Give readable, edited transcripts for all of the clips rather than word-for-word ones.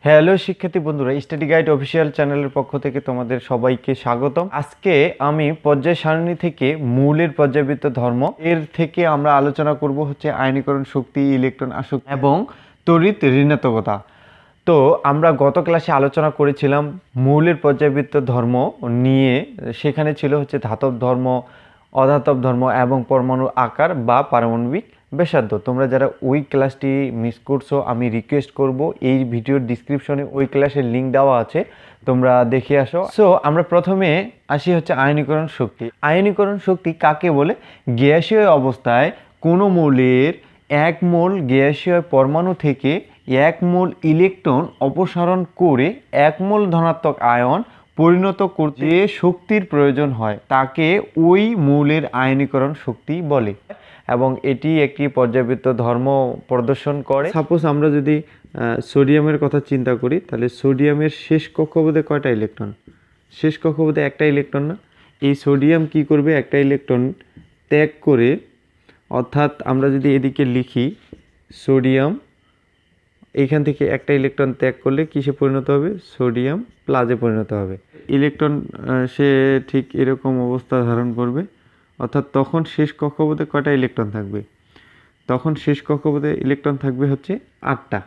Hello শিক্ষার্থী বন্ধুরা, study guide official চ্যানেলের পক্ষ থেকে তোমাদের সবাইকে স্বাগতম। আজকে আমি পর্যায় সারণী থেকে মৌলের পর্যায়বৃত্ত ধর্ম এর থেকে আমরা আলোচনা করব হচ্ছে আয়নীকরণ শক্তি, ইলেকট্রন আসক্তি এবং তড়িৎ ঋণাত্মকতা। তো আমরা গত ক্লাসে আলোচনা করেছিলাম মৌলের পর্যায়বৃত্ত ধর্ম নিয়ে। সেখানে ছিল হচ্ছে ধাতব ধর্ম, অধাতব ধর্ম এবং পরমাণুর আকার বা পারমাণবিক ব্যাসার্ধ। তোমরা যারা ওই ক্লাসটি মিস করছো, আমি রিকোয়েস্ট করব এই ভিডিওর ডিসক্রিপশনে ওই ক্লাসের লিঙ্ক দেওয়া আছে, তোমরা দেখে আসো। সো আমরা প্রথমে আসি হচ্ছে আয়নীকরণ শক্তি। আয়নীকরণ শক্তি কাকে বলে? গ্যাসীয় অবস্থায় কোনো মৌলের 1 মোল গ্যাসীয় পরমাণু থেকে 1 মোল ইলেকট্রন অপসারণ করে 1 মোল ধনাত্মক আয়ন পরিণত করতে যে শক্তির প্রয়োজন হয় তাকে ওই মৌলের আয়নীকরণ শক্তি বলে এবং এটি একটি পর্যায়বৃত্ত ধর্ম প্রদর্শন করে। সাপোজ আমরা যদি সোডিয়ামের কথা চিন্তা করি, তাহলে সোডিয়ামের শেষ কক্ষপথে কয়টা ইলেকট্রন? শেষ কক্ষপথে একটা ইলেকট্রন না? এই সোডিয়াম কি করবে? একটা ইলেকট্রন ত্যাগ করে, অর্থাৎ আমরা যদি এদিকে লিখি সোডিয়াম, এইখান থেকে একটা ইলেকট্রন ত্যাগ করলে কিসে পরিণত হবে? সোডিয়াম প্লাসে পরিণত হবে। ইলেকট্রন সে ঠিক এরকম অবস্থা ধারণ করবে, অর্থাৎ তখন শেষ কক্ষপথে কয়টা ইলেকট্রন থাকবে? তখন শেষ কক্ষপথে ইলেকট্রন থাকবে হচ্ছে 8টা,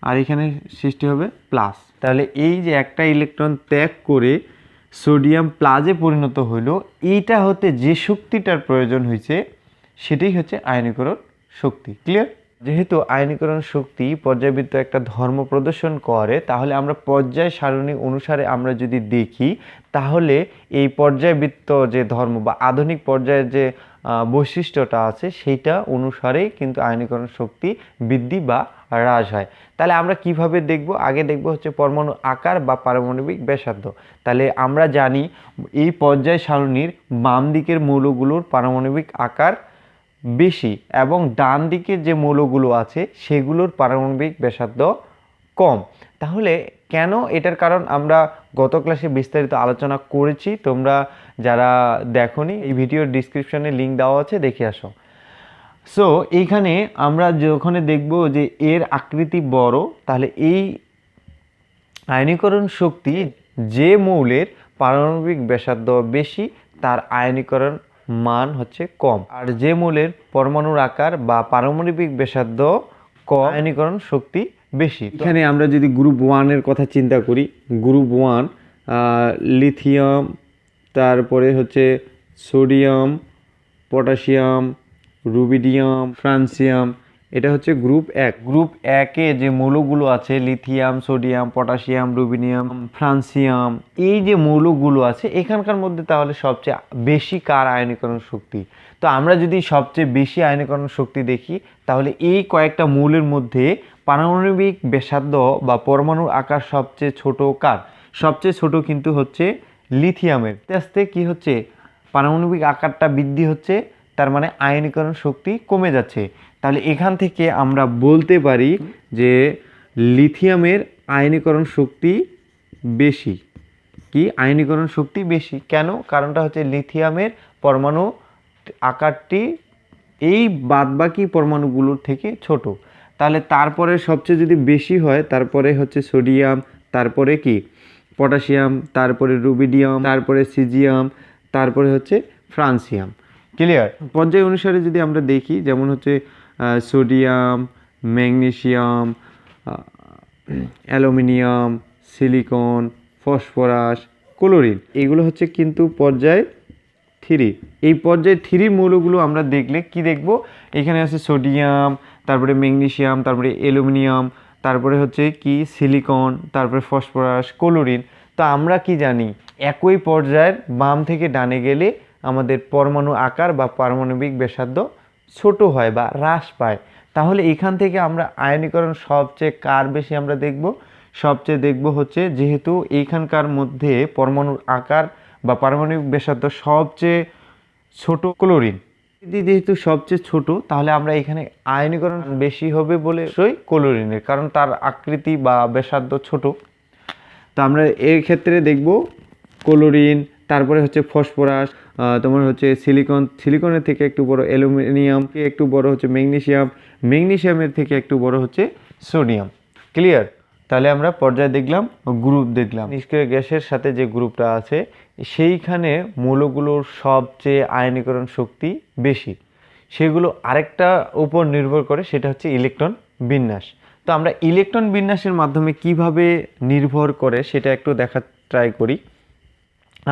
আর এখানে সৃষ্টি হবে প্লাস। তাহলে এই যে একটা ইলেকট্রন ত্যাগ করে সোডিয়াম প্লাসে পরিণত হইল, এইটা হতে যে শক্তিটার প্রয়োজন হয়েছে সেটাই হচ্ছে আয়নীকরণ শক্তি। ক্লিয়ার? যেহেতু আয়নীকরণ শক্তি পর্যায়বৃত্ত একটা ধর্ম প্রদর্শন করে, তাহলে আমরা পর্যায় সারণী অনুসারে আমরা যদি দেখি, তাহলে এই পর্যায়বৃত্ত যে ধর্ম বা আধুনিক পর্যায়ের যে বৈশিষ্ট্যটা আছে সেইটা অনুসারেই কিন্তু আয়নীকরণ শক্তি বৃদ্ধি বা হ্রাস হয়। তাহলে আমরা কিভাবে দেখব? আগে দেখব হচ্ছে পরমাণু আকার বা পারমাণবিক ব্যাসার্ধ। তাহলে আমরা জানি এই পর্যায় সারণীর বাম দিকের মৌলগুলোর পারমাণবিক আকার বেশি এবং ডান দিকে যে মৌলগুলো আছে সেগুলোর পারমাণবিক ব্যাসার্ধ কম। তাহলে কেন? এটার কারণ আমরা গত ক্লাসে বিস্তারিত আলোচনা করেছি। তোমরা যারা দেখোনি, এই ভিডিওর ডিসক্রিপশনে লিঙ্ক দেওয়া আছে, দেখে আসো। সো এইখানে আমরা যখন দেখব যে এর আকৃতি বড়, তাহলে এই আয়নীকরণ শক্তি যে মৌলের পারমাণবিক ব্যাসার্ধ বেশি তার আয়নীকরণ মান হচ্ছে কম, আর যে মৌলের পরমাণুর আকার বা পারমাণবিক ব্যাসার্ধ কম আয়নীকরণ শক্তি বেশি। এখানে আমরা যদি গ্রুপ 1-এর কথা চিন্তা করি, গ্রুপ 1 লিথিয়াম, তারপরে হচ্ছে সোডিয়াম, পটাশিয়াম, রুবিডিয়াম, ফ্রান্সিয়াম, এটা হচ্ছে গ্রুপ 1। গ্রুপ 1-এ যে মৌলগুলো আছে lithium, sodium, potassium, rubidium, francium, এই যে মৌলগুলো আছে এখানকার মধ্যে তাহলে সবচেয়ে বেশি কার আয়নীকরণ শক্তি? তো আমরা যদি সবচেয়ে বেশি আয়নীকরণ শক্তি দেখি, তাহলে এই কয়েকটা মৌলের মধ্যে পারমাণবিক ব্যাসার্ধ বা পরমাণুর আকার সবচেয়ে ছোট কার? সবচেয়ে ছোট কিন্তু হচ্ছে লিথিয়ামের। আস্তে আস্তে কি হচ্ছে? পারমাণবিক আকারটা বৃদ্ধি হচ্ছে, তার মানে আয়নীকরণ শক্তি কমে যাচ্ছে। তাহলে এখান থেকে আমরা বলতে পারি যে লিথিয়ামের আয়নীকরণ শক্তি বেশি। কি? আয়নীকরণ শক্তি বেশি। কেন? কারণটা হচ্ছে লিথিয়ামের পরমাণু আকারটি এই বাদবাকি পরমাণুগুলোর থেকে ছোট। তাহলে তারপরে সবচেয়ে যদি বেশি হয়, তারপরে হচ্ছে সোডিয়াম, তারপরে কি পটাশিয়াম, তারপরে রুবিডিয়াম, তারপরে সিজিয়াম, তারপরে হচ্ছে ফ্রান্সিয়াম। ক্লিয়ার? পর্যায় অনুসারে যদি আমরা দেখি, যেমন হচ্ছে sodium, magnesium, aluminium, silicon, phosphorus, chlorine, এগুলো হচ্ছে কিন্তু পর্যায় 3। এই পর্যায় 3 মৌলগুলো আমরা দেখলে কি দেখব? এখানে আছে সোডিয়াম, তারপরে ম্যাগনেসিয়াম, তারপরে অ্যালুমিনিয়াম, তারপরে হচ্ছে কি সিলিকন, তারপরে ফসফরাস, ক্লোরিন। তো আমরা কি জানি? একই পর্যায়ের বাম থেকে ডানে গেলে আমাদের পরমাণু আকার বা পারমাণবিক ব্যাসার্ধ ছোট হয় বা হ্রাস পায়। তাহলে এখান থেকে আমরা আয়নীকরণ সবচেয়ে কার বেশি আমরা দেখব? সবচেয়ে দেখব হচ্ছে, যেহেতু এইখানকার মধ্যে পরমাণুর আকার বা পারমাণবিক ব্যাসার্ধ সবচেয়ে ছোট ক্লোরিন, যেহেতু সবচেয়ে ছোট, তাহলে আমরা এখানে আয়নীকরণ বেশি হবে বলে ক্লোরিনের, কারণ তার আকৃতি বা ব্যাসার্ধ ছোট। তো আমরা এর ক্ষেত্রে দেখব ক্লোরিন, তারপরে হচ্ছে ফসফরাস, তোমার হচ্ছে সিলিকন, সিলিকনের থেকে একটু বড় অ্যালুমিনিয়াম, একটু বড় হচ্ছে ম্যাগনেসিয়াম, ম্যাগনেসিয়ামের থেকে একটু বড় হচ্ছে সোডিয়াম। ক্লিয়ার? তাহলে আমরা পর্যায় দেখলাম, গ্রুপ দেখলাম। নিষ্ক্রিয় গ্যাসের সাথে যে গ্রুপটা আছে সেইখানে মৌলগুলোর সবচেয়ে আয়নীকরণ শক্তি বেশি, সেগুলো আরেকটা উপর নির্ভর করে, সেটা হচ্ছে ইলেকট্রন বিন্যাস। তো আমরা ইলেকট্রন বিন্যাসের মাধ্যমে কিভাবে নির্ভর করে সেটা একটু দেখার ট্রাই করি।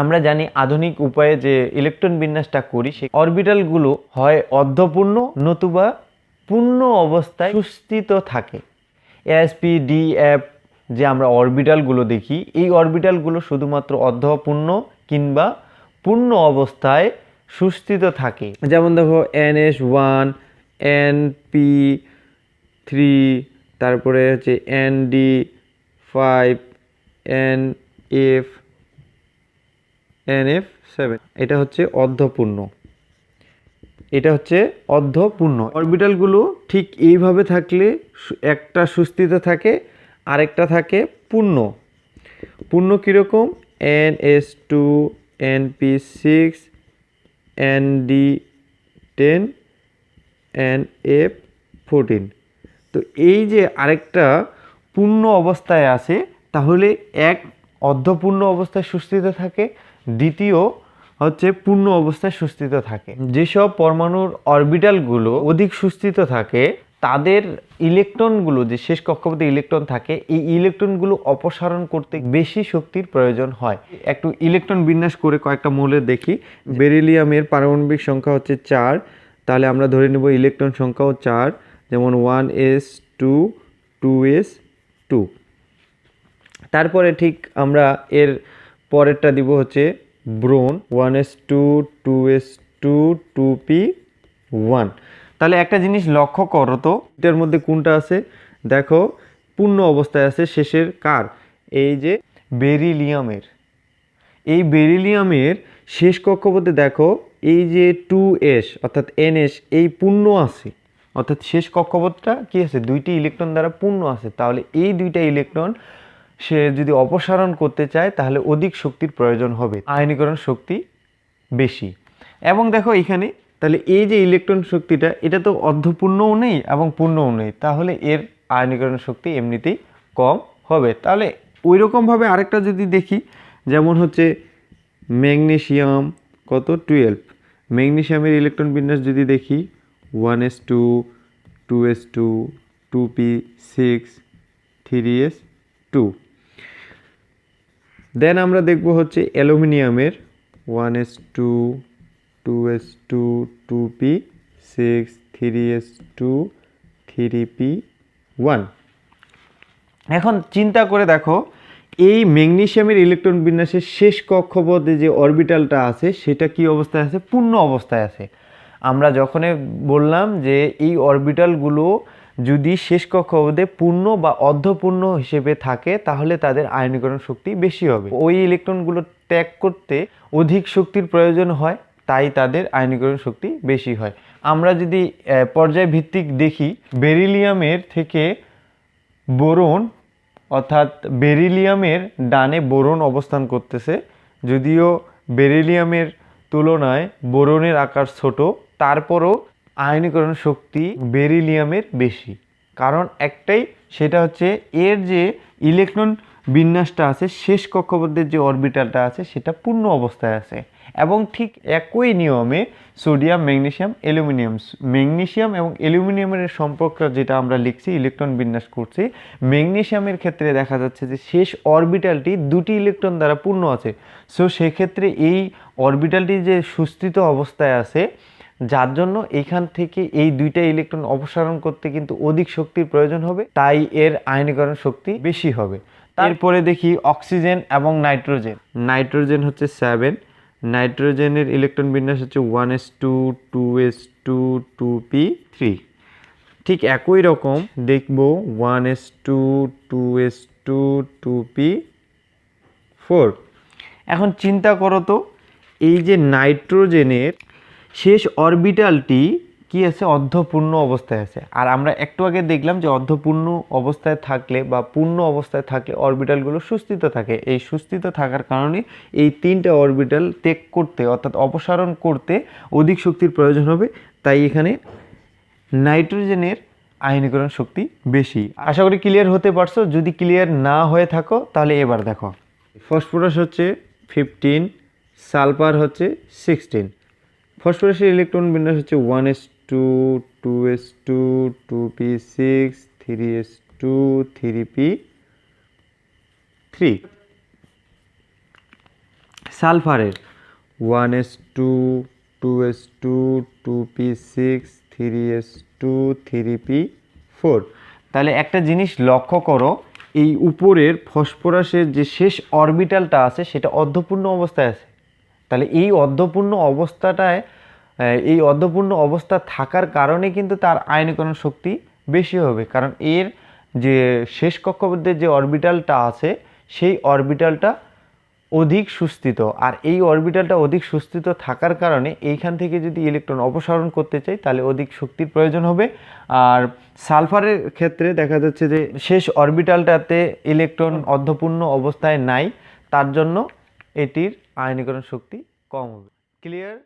আমরা জানি আধুনিক উপায়ে যে ইলেকট্রন বিন্যাসটা করি, সেই অরবিটালগুলো হয় অর্ধপূর্ণ নতুবা পূর্ণ অবস্থায় সুস্থিত থাকে। এসপি ডি এফ যে আমরা অরবিটালগুলো দেখি, এই অরবিটালগুলো শুধুমাত্র অর্ধপূর্ণ কিংবা পূর্ণ অবস্থায় সুস্থিত থাকে। যেমন দেখো NS1, NP3, তারপরে হচ্ছে ND5, NF7, এটা হচ্ছে অর্ধপূর্ণ, এটা হচ্ছে অর্ধপূর্ণ। অরবিটালগুলো ঠিক এইভাবে থাকলে একটা সুস্থিত থাকে, আরেকটা থাকে পূর্ণ। পূর্ণ কীরকম? NS2, NP6, ND10, NF14। তো এই যে আরেকটা পূর্ণ অবস্থায় আছে, তাহলে এক অর্ধপূর্ণ অবস্থায় সুস্থিত থাকে, দ্বিতীয় হচ্ছে পূর্ণ অবস্থায় সুস্থিত থাকে। যেসব পরমাণুর অরবিটালগুলো অধিক সুস্থিত থাকে তাদের ইলেকট্রনগুলো, যে শেষ কক্ষপথে ইলেকট্রন থাকে, এই ইলেকট্রনগুলো অপসারণ করতে বেশি শক্তির প্রয়োজন হয়। একটু ইলেকট্রন বিন্যাস করে কয়েকটা মৌলের দেখি। বেরিলিয়ামের পারমাণবিক সংখ্যা হচ্ছে 4, তাহলে আমরা ধরে নেব ইলেকট্রন সংখ্যাও 4, যেমন 1s2, 2s2। তারপরে ঠিক আমরা এর পরেরটা দিব হচ্ছে ব্রোন, 1s2, 2s2, 2p1। তাহলে একটা জিনিস লক্ষ্য করো তো, এটার মধ্যে কোনটা আছে? দেখো পূর্ণ অবস্থায় আছে শেষের কার? এই যে বেরিলিয়ামের। এই বেরিলিয়ামের শেষ কক্ষপথে দেখো এই যে 2s অর্থাৎ NS, এই পূর্ণ আছে, অর্থাৎ শেষ কক্ষপথটা কি আছে? দুইটি ইলেকট্রন দ্বারা পূর্ণ আছে। তাহলে এই দুইটা ইলেকট্রন সে যদি অপসারণ করতে চায় তাহলে অধিক শক্তির প্রয়োজন হবে, আয়নীকরণ শক্তি বেশি। এবং দেখো এখানে তাহলে এই যে ইলেকট্রন শক্তিটা, এটা তো অর্ধপূর্ণও নেই এবং পূর্ণও নেই, তাহলে এর আয়নীকরণ শক্তি এমনিতেই কম হবে। তাহলে ওই রকমভাবে আরেকটা যদি দেখি, যেমন হচ্ছে ম্যাগনেসিয়াম, কত? 12। ম্যাগনেসিয়ামের ইলেকট্রন বিন্যাস যদি দেখি, 1s2, 2s2, 2p6, 3s2। দেন আমরা দেখব হচ্ছে অ্যালুমিনিয়ামের, 1s2, 2s2, 2p6, 3s2, 3p1। এখন চিন্তা করে দেখো, এই ম্যাগনেসিয়ামের ইলেকট্রন বিন্যাসের শেষ কক্ষপথে যে অরবিটালটা আছে সেটা কি অবস্থায় আছে? পূর্ণ অবস্থায় আছে। আমরা যখনই বললাম যে এই অরবিটালগুলো যদি শেষ কক্ষপথে পূর্ণ বা অর্ধপূর্ণ হিসেবে থাকে তাহলে তাদের আয়নীকরণ শক্তি বেশি হবে। ওই ইলেকট্রনগুলো ত্যাগ করতে অধিক শক্তির প্রয়োজন হয়, তাই তাদের আয়নীকরণ শক্তি বেশি হয়। আমরা যদি পর্যায়ভিত্তিক দেখি, বেরিলিয়ামের থেকে বোরন, অর্থাৎ বেরিলিয়ামের ডানে বোরন অবস্থান করতেছে, যদিও বেরিলিয়ামের তুলনায় বোরনের আকার ছোট, তারপরও আয়নীকরণ শক্তি বেরিলিয়ামের বেশি। কারণ একটাই, সেটা হচ্ছে এর যে ইলেকট্রন বিন্যাসটা আছে, শেষ কক্ষপথের যে অরবিটালটা আছে সেটা পূর্ণ অবস্থায় আছে। এবং ঠিক একই নিয়মে সোডিয়াম, ম্যাগনেসিয়াম, অ্যালুমিনিয়াম, ম্যাগনেসিয়াম এবং অ্যালুমিনিয়ামের সম্পর্ক যেটা আমরা লিখছি, ইলেকট্রন বিন্যাস করছি, ম্যাগনেসিয়ামের ক্ষেত্রে দেখা যাচ্ছে যে শেষ অরবিটালটি দুটি ইলেকট্রন দ্বারা পূর্ণ আছে। সো সেক্ষেত্রে এই অরবিটালটি যে সুস্থিত অবস্থায় আছে, যার জন্য এখান থেকে এই দুইটা ইলেকট্রন অপসারণ করতে কিন্তু অধিক শক্তির প্রয়োজন হবে, তাই এর আয়নীকরণ শক্তি বেশি হবে। তারপরে দেখি অক্সিজেন এবং নাইট্রোজেন। নাইট্রোজেন হচ্ছে 7, নাইট্রোজেনের ইলেকট্রন বিন্যাস হচ্ছে 1s2, 2s2, 2p3। ঠিক একই রকম দেখব 1s2, 2s2, 2p4। এখন চিন্তা করো তো, এই যে নাইট্রোজেনের শেষ অরবিটালটি কি আছে? অর্ধপূর্ণ অবস্থায় আছে। আর আমরা একটু আগে দেখলাম যে অর্ধপূর্ণ অবস্থায় থাকলে বা পূর্ণ অবস্থায় থাকলে অরবিটালগুলো সুস্থিত থাকে। এই সুস্থিত থাকার কারণে এই তিনটা অরবিটাল ত্যাগ করতে, অর্থাৎ অপসারণ করতে অধিক শক্তির প্রয়োজন হবে। তাই এখানে নাইট্রোজেনের আয়নীকরণ শক্তি বেশি। আশা করি ক্লিয়ার হতে পারছো। যদি ক্লিয়ার না হয়ে থাকো তাহলে এবার দেখো, ফসফরাস হচ্ছে 15, সালফার হচ্ছে 16। ফসফরাসের ইলেকট্রন বিন্যাস হচ্ছে 1s2 2s2 2p6 3s2 3p3। সালফারের 1s2 2s2 2p6 3s2 3p4। তাহলে একটা জিনিস লক্ষ্য করো, এই উপরের ফসফরাসের যে শেষ অরবিটালটা আছে সেটা অর্ধপূর্ণ অবস্থায় আছে। তাহলে এই অর্ধপূর্ণ অবস্থা থাকার কারণে কিন্তু তার আয়নীকরণ শক্তি বেশি হবে, কারণ এর যে শেষ কক্ষপথের যে অরবিটালটা আছে সেই অরবিটালটা অধিক সুস্থিত, আর এই অরবিটালটা অধিক সুস্থিত থাকার কারণে এইখান থেকে যদি ইলেকট্রন অপসারণ করতে চাই তাহলে অধিক শক্তির প্রয়োজন হবে। আর সালফারের ক্ষেত্রে দেখা যাচ্ছে যে শেষ অরবিটালটাতে ইলেকট্রন অর্ধপূর্ণ অবস্থায় নাই, তার জন্য এটির আয়নীকরণ শক্তি কম হবে। ক্লিয়ার?